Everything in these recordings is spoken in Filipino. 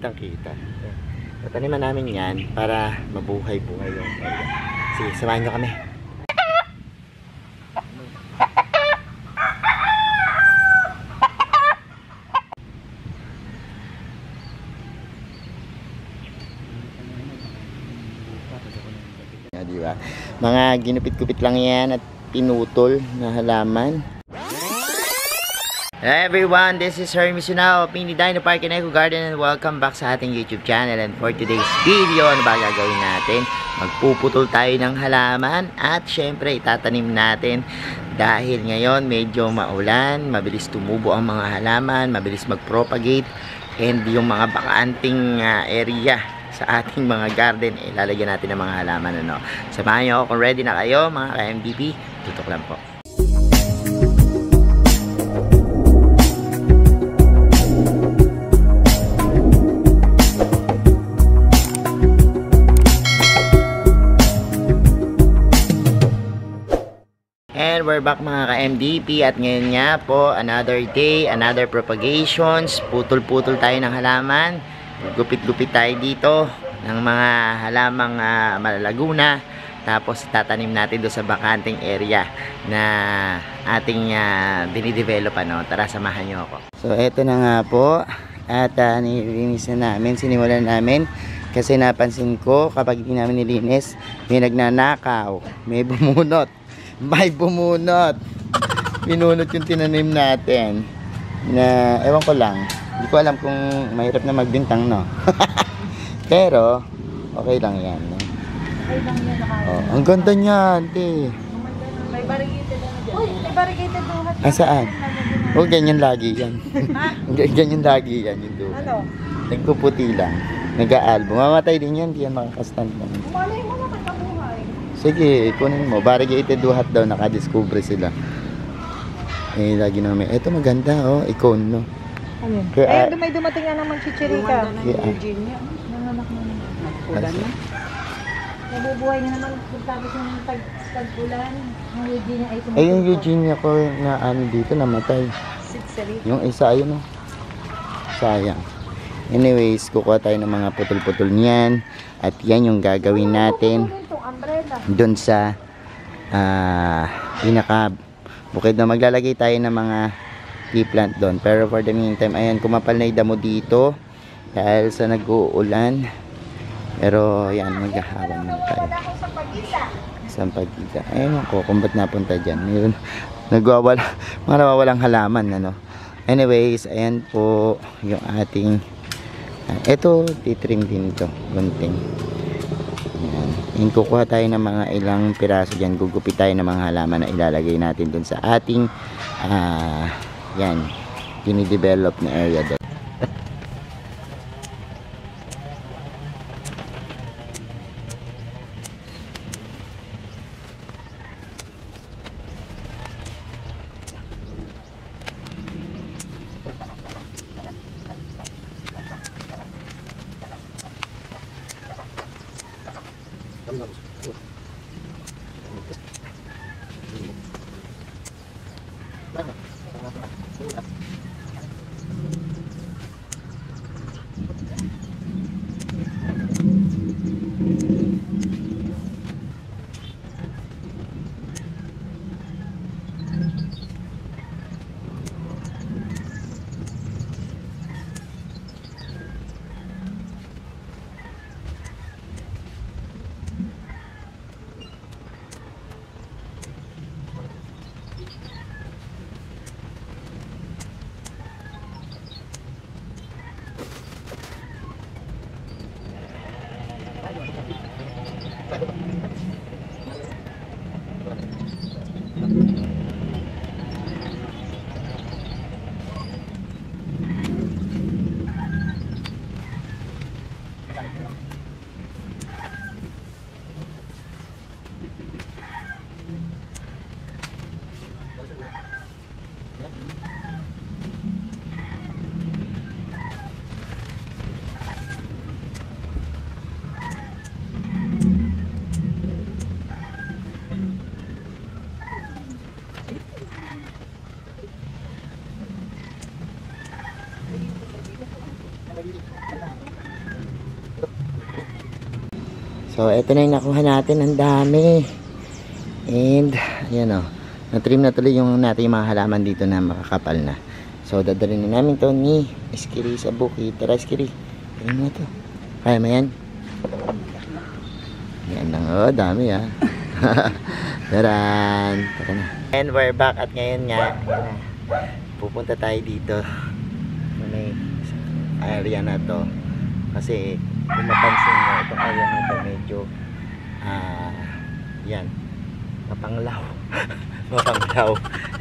Kitang-kita. Tataniman namin yan para mabuhay-buhay yung area. Sige, samahan nyo kami. Diba? Mga ginupit-gupit lang yan at pinutol na halaman. Hey everyone, this is Hermes Yunao, Pini Dino Park and Eco Garden, and welcome back sa ating YouTube channel. And for today's video, ano ba gagawin natin? Magpuputol tayo ng halaman at syempre itatanim natin dahil ngayon medyo maulan, mabilis tumubo ang mga halaman, mabilis mag-propagate, and yung mga bakanting area sa ating mga garden, lalagyan natin ng mga halaman. Ano? Samahan nyo kung ready na kayo mga ka-MDP, tutok lang po. And we're back mga ka-MDP at ngayon nga po, another day, another propagations. Putol-putol tayo ng halaman. Gupit-gupit tayo dito ng mga halamang malalaguna. Tapos tatanim natin doon sa bakanting area na ating dinidevelop. Ano? Tara, samahan nyo ako. So eto na nga po. At nilinis na namin, sinimulan namin. Kasi napansin ko kapag hindi namin nilinis, may nagnanakaw, may bumunot. May bumunot. Pinunot yung tinanim natin. Na, ewan ko lang. Hindi ko alam kung mahirap na magbintang, no? Pero, okay lang yan. No? Okay lang yan. Oh, ang ganda niyan, te. May barricaded na dyan. Uy, may barricaded duhat. Saan? Oh, ganyan lagi yan. Ganyan lagi yan yung duhat. Ano? Nagpuputi lang. Nag-aalbo. Mamatay din yan. Hindi yan makakastand lang. Malay mo naman kabuhay. Sige, kunin mo. Variegated duhat daw. Nakadiscover sila. Eh, lagi namin. Ito maganda, oh. Icon, no? Ayun. Kaya, Ayun, may dumating nga naman chichirika. Virginia. Nanganak na naman. Nagpulan na. Nabubuhay niya naman pagkabot ng tag-ulan. Ang Virginia ay tumutupo. eh, yung Eugenia ko na ano dito, namatay. Sitsari. Yung isa, ayun, oh. Sayang. Anyways, kukuha tayo ng mga putol-putol niyan. At yan yung gagawin natin doon sa pinaka bukid na maglalagay tayo ng mga tea plant doon. Pero for the meantime, ayan, kumapal na yung damo dito dahil sa nag-uulan. Pero ayan, maghahawan na tayo sa pagkita. Ayun ako, kung ba't napunta dyan. Mayroon, nagwawala, mga nawawalang halaman, ano. Anyways, ayan po yung ating ito, titrim din to, gunting. Ayan, kukuha tayo ng mga ilang piraso dyan, gugupit tayo ng mga halaman na ilalagay natin dun sa ating yan, dinidevelop na area doon. So, ito na yung nakuha natin. Ang dami. And, ayan o. Na-trim na tuloy yung natin yung mga halaman dito na makakapal na. So, dadalhin na namin to ni Iskiri sa bukid. Tara, Iskiri. Tara mo to. Kaya mo yan? Yan lang. Oh, dami ah. Taran. Tara na. And we're back. At ngayon nga, ayan na. Pupunta tayo dito. May area na to. Kasi, kung mapansin mo, itong area na to medyo, yan. Mapanglaw. Mapanglaw.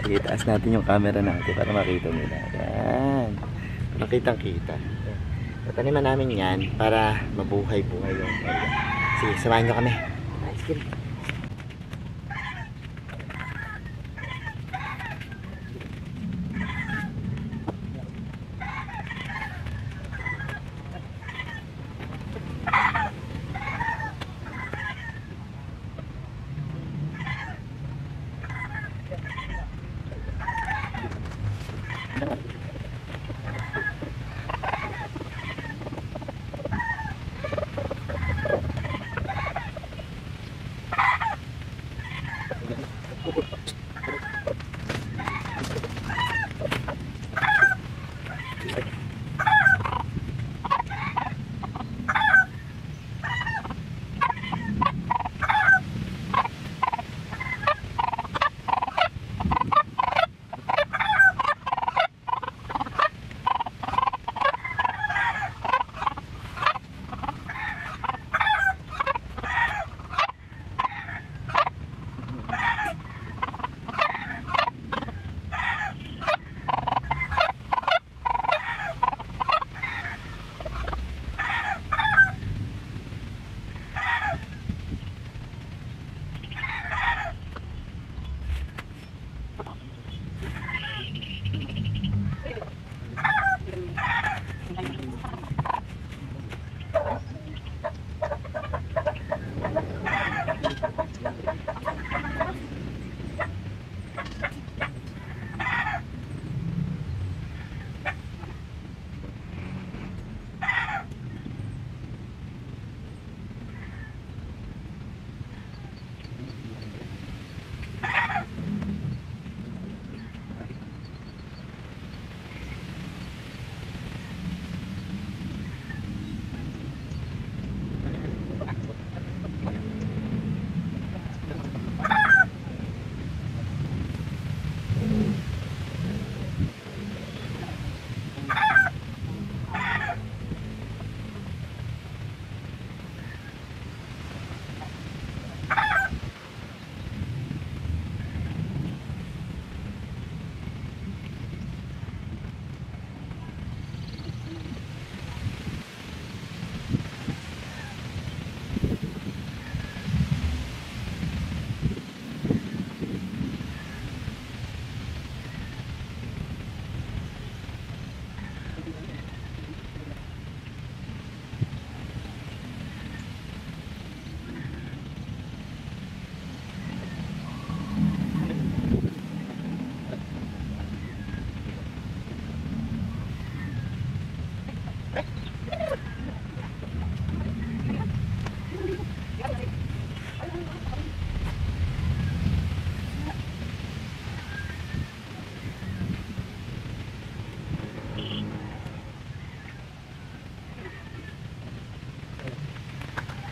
Sige, taas natin yung camera natin para makita nila. Yan. Makitang kita. Tataniman namin yan para mabuhay-buhay yung area. Sige, samahan nyo kami. Ice cream.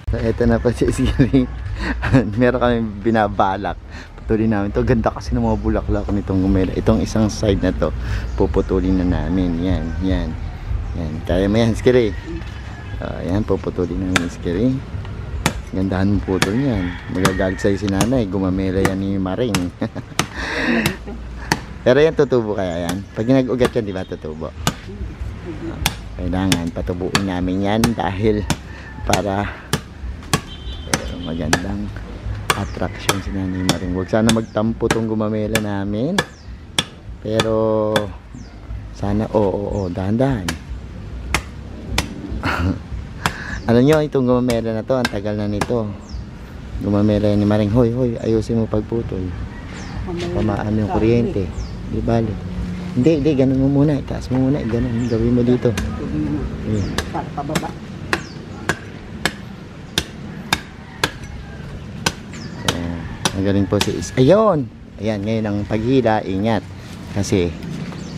So, ito na pa si Iskiri. Meron kami binabalak. Putulin namin to. Ganda kasi ng mga bulaklak nitong gumela. Itong isang side na to, puputulin na namin. Yan, yan. Yan. Kaya mo yan, Iskiri. Yan, puputulin namin, Iskiri. Gandahan mo putol yan. Magagalit sa'yo si nanay. Gumamela yan ni Maring. Pero yan, tutubo kaya yan. Pag nag-ugat yan, di ba tutubo? Kailangan patubuin namin yan dahil para magandang attraction si Nanay Maring. Huwag sana magtampo tong gumamela namin. Pero sana dahan-dahan. Alam nyo, itong gumamela na to, ang tagal na nito. Gumamela ni Maring, hoy, ayusin mo pagputol. Pamaan yung kuryente. Di bali. Hindi, ganun mo muna. Itaas mo muna, ganun. Gawin mo dito. Para pababa. Magaling po si Ayun! Ayan, ngayon ang paghila, ingat. Kasi,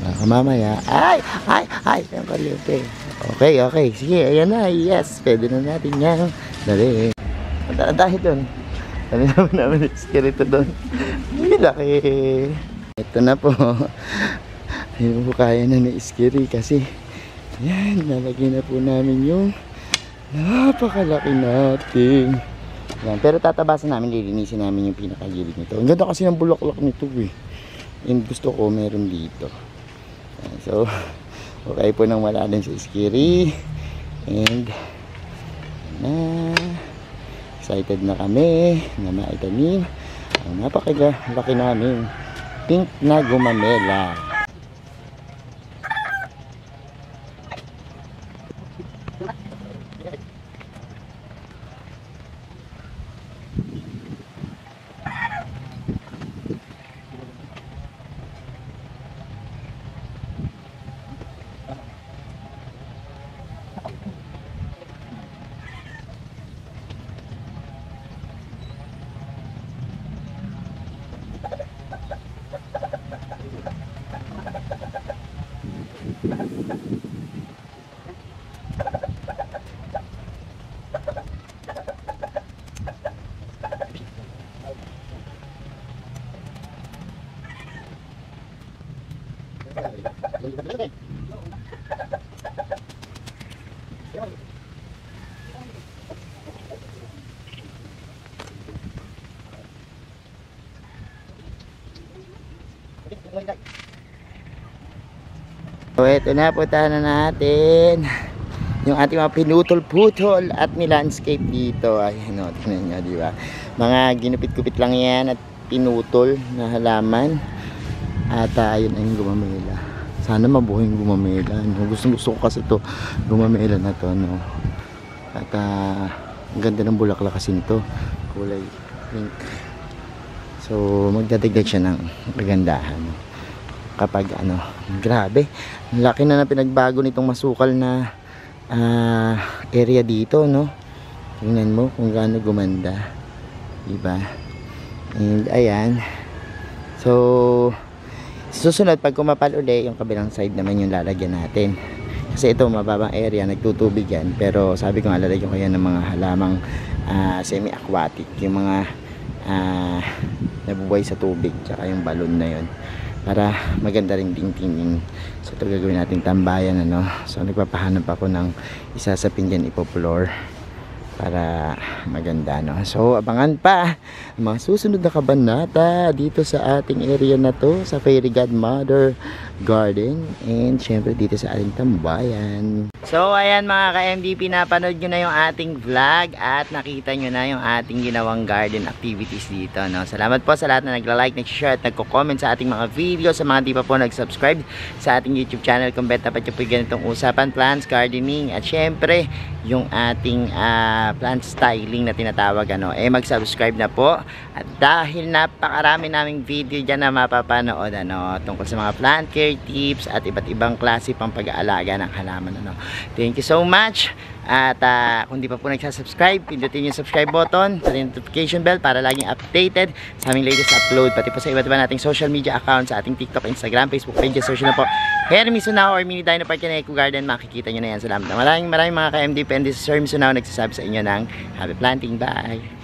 baka mamaya, ay, yung kuryente. Okay, sige, ayan na, yes, pwede na natin yan. Dali. Dahil doon. Dali naman yung skirito doon. Hindi laki. Ito na po. Hindi po kaya na ni Iskiri kasi yan, nalagyan na po namin yung napakalaki natin. Yan, pero tatabasan namin, lilinisin namin yung pinakagilid nito. Ang ganda kasi ng bulaklak nito eh. And gusto ko meron dito. Yan, so, okay po nang wala din sa Iskiri. And excited na kami na maitanim ang napakalaki namin pink na gumamela. So ito na, puntahan na natin yung ating mga pinutol-putol at nilandscape dito. Ayan o, tingnan nyo, di ba? Mga ginupit-kupit lang yan at pinutol na halaman. At ayun ay gumamela. Sana mabuhay yung gumamela, no? Gusto ko kasi ito, gumamela na to, no? At ang ganda ng bulaklak kasi nito, kulay pink. So magdadagdag siya ng kagandahan kapag grabe, laki na pinagbago nitong masukal na area dito, no? Tingnan mo kung gaano gumanda, diba? And ayan, so susunod pag kumapal uli yung kabilang side naman yung lalagyan natin, kasi ito mababang area, nagtutubig yan, pero sabi ko nga lalagyan ko yan ng mga halamang semi-aquatic, yung mga nabubuhay sa tubig, tsaka yung balon na yun para maganda rin tingtingin. So ito gagawin natin tambayan, so nagpapahanap ako ng isa sa pinggan ipo-floor para maganda, so abangan pa ang mga susunod na kabanata dito sa ating area na to, sa Fairy Godmother Garden, and syempre dito sa ating tambayan. So ayan mga ka-MDP, napanood nyo na yung ating vlog at nakita nyo na yung ating ginawang garden activities dito, Salamat po sa lahat na nagla-like, nag-share at nagko-comment sa ating mga video. Sa mga di pa po nag-subscribe sa ating YouTube channel, kung bet dapat nyo po ganitong usapan, plants, gardening, at syempre yung ating plant styling na tinatawag, mag-subscribe na po. At dahil napakarami naming video dyan na mapapanood, tungkol sa mga plant care tips at iba't ibang klase pang pag-aalaga ng halaman, Thank you so much. At kung di pa po nagsasubscribe, pindutin yung subscribe button, sa notification bell para laging updated sa aming latest upload, pati po sa iba't iba nating social media accounts, sa ating TikTok, Instagram, Facebook pages. Search na po Hermie Sunao or Mini Dino Park Eco Garden, makikita nyo na yan. Salamat. Maraming mga ka-MDP, and this is Hermie Sunao nagsasabi sa inyo ng happy planting. Bye!